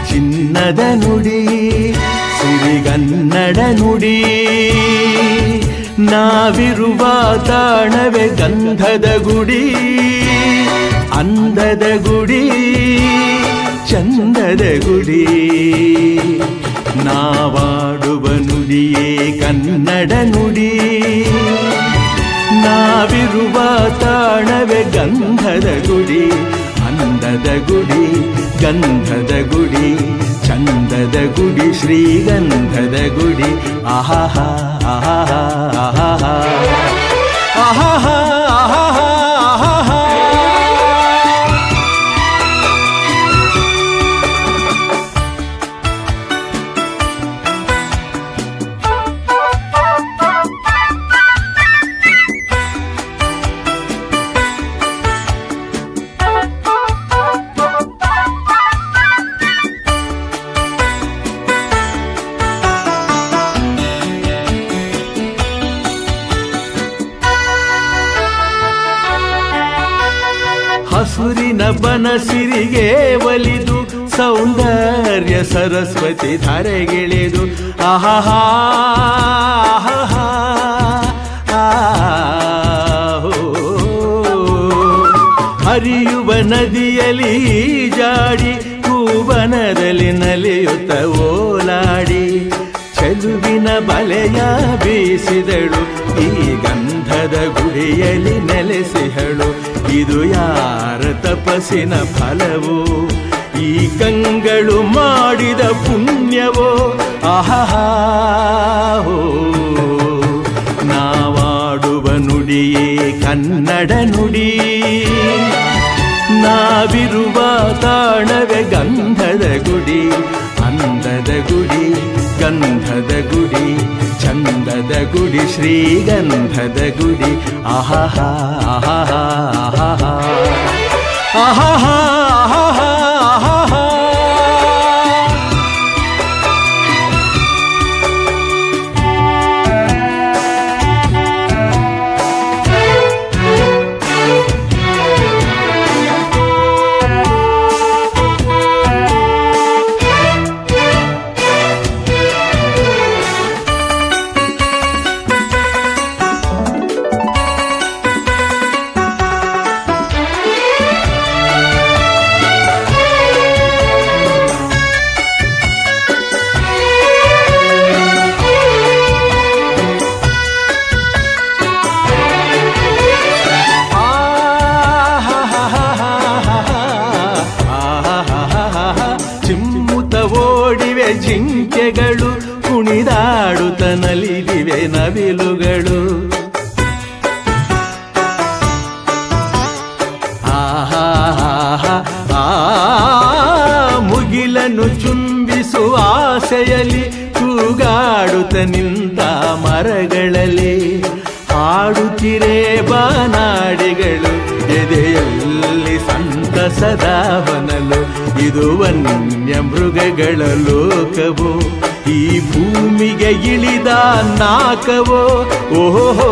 ಚಿನ್ನದ ನುಡಿ ಸಿರಿಗನ್ನಡ ನುಡಿ. ನಾವಿರುವ ತಾಣವೇ ಗಂಧದ ಗುಡಿ, ಅಂದದ ಗುಡಿ, ಚಂದದ ಗುಡಿ. ನಾವಾಡುವ ನುಡಿಯೇ ಕನ್ನಡ ನುಡಿ. ನಾವಿರುವ ತಾಣವೇ ಗಂಧದ ಗುಡಿ, ಅಂದದ ಗುಡಿ, ಗಂಧದ ಗುಡಿ, ಚಂದದ ಗುಡಿ, ಶ್ರೀಗಂಧದ ಗುಡಿ. ಆಹಾಹಾ ಆಹಾಹಾ ಆಹಾಹಾ ಆಹಾಹಾ ಆಹಾಹಾ ಆಹಾಹಾ. ಹಸುರಿನ ಬನಸಿರಿಗೆ ಒಲಿದು ಸೌಂದರ್ಯ ಸರಸ್ವತಿ ಧಾರೆಗಿಳಿದು. ಆಹಾಹಾ ಆಹಾಹಾ ಆಹೋ. ಹರಿಯುವ ನದಿಯಲ್ಲಿ ಜಾಡಿ ಕೂವನದಲ್ಲಿ ನಲಿಯುತ್ತ ಓಲಾಡಿ. ಚೆಲುವಿನ ಬಲೆಯ ಬೀಸಿದಳು ಈ ಗಂಧದ ಗುಡಿಯಲ್ಲಿ ನೆಲೆಸಿಹಳು. ಇದು ಯಾರ ತಪಸ್ಸಿನ ಫಲವೋ, ಈ ಕಂಗಳು ಮಾಡಿದ ಪುಣ್ಯವೋ. ಆಹಾಹಾ ನಾವಾಡುವ ನುಡಿಯೇ ಕನ್ನಡ ನುಡಿ. ನಾವಿರುವ ತಾಣವೇ ಗಂಧದ ಗುಡಿ, ಅಂದದ ಗುಡಿ, ಗಂಧದ ಗುಡಿ, ಚಂದದ ಗುಡಿ, ಶ್ರೀಗಂಧದ ಗುಡಿ. ಆಹಾಹಾ ಆಹಾಹಾ ಆಹಾಹಾ ಆಹಾಹಾ ಆಹಾಹಾ ಆಹಾಹಾ. ಓಡಿವೆ ಜಿಂಕೆಗಳು, ಕುಣಿದಾಡುತ್ತ ನಲಿದಿವೆ ನವಿಲುಗಳು. ಆಹಾಹಾ ಮುಗಿಲನ್ನು ಚುಂಬಿಸುವ ಆಸೆಯಲ್ಲಿ ತೂಗಾಡುತ್ತ ನಿಂತ ಮರಗಳಲ್ಲಿ. ಹಾಡುತ್ತಿರೇ ಬಾನಾಡಿಗಳು ಎದೆಯಲ್ಲಿ ಸಂತಸದ ಹೊನಲು. ಇದು ವನ್ಯ ಮೃಗಗಳ ಲೋಕವೋ, ಈ ಭೂಮಿಗೆ ಇಳಿದ ನಾಕವೋ. ಓಹೋ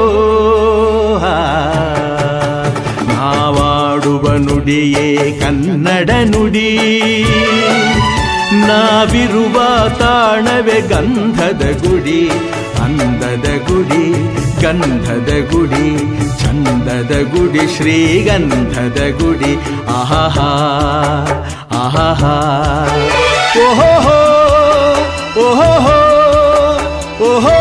ನಾವಾಡುವ ನುಡಿಯೇ ಕನ್ನಡ ನುಡಿ. ನಾವಿರುವ ತಾಣವೇ ಗಂಧದ ಗುಡಿ, ಅಂದದ ಗುಡಿ, ಗಂಧದ ಗುಡಿ, ಚಂದದ ಗುಡಿ, ಶ್ರೀಗಂಧದ ಗುಡಿ. ಆಹಾಹಾ ಆಹಾಹಾ ಓಹೋ ಓಹೋ ಓಹೋ.